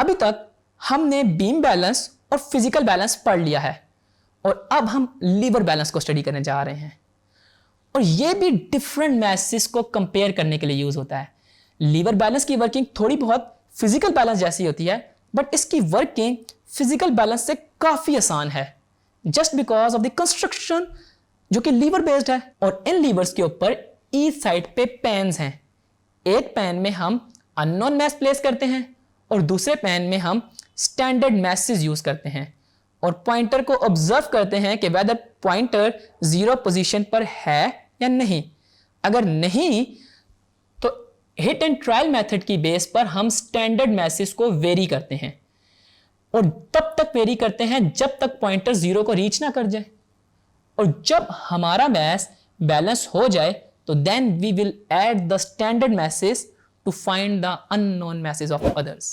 अभी तक हमने बीम बैलेंस और फिजिकल बैलेंस पढ़ लिया है और अब हम लीवर बैलेंस को स्टडी करने जा रहे हैं और यह भी डिफरेंट मैसेस को कंपेयर करने के लिए यूज होता है। लीवर बैलेंस की वर्किंग थोड़ी बहुत फिजिकल बैलेंस जैसी होती है, बट इसकी वर्किंग फिजिकल बैलेंस से काफी आसान है just because of the construction जो कि लीवर बेस्ड है। और इन लीवर्स के ऊपर ईच साइड पे पेन्स हैं। एक पेन में हम अननोन मैस प्लेस करते हैं और दूसरे पेन में हम स्टैंडर्ड मैसेज यूज करते हैं और पॉइंटर को ऑब्जर्व करते हैं कि वेदर पॉइंटर 0 पोजीशन पर है या नहीं। अगर नहीं तो हिट एंड ट्रायल मेथड की बेस पर हम स्टैंडर्ड मैसेज को वेरी करते हैं और तब तक वेरी करते हैं जब तक पॉइंटर 0 को रीच ना कर जाए। और जब हमारा मैस बैलेंस हो जाए तो then we will add the standard message to find the unknown masses of others.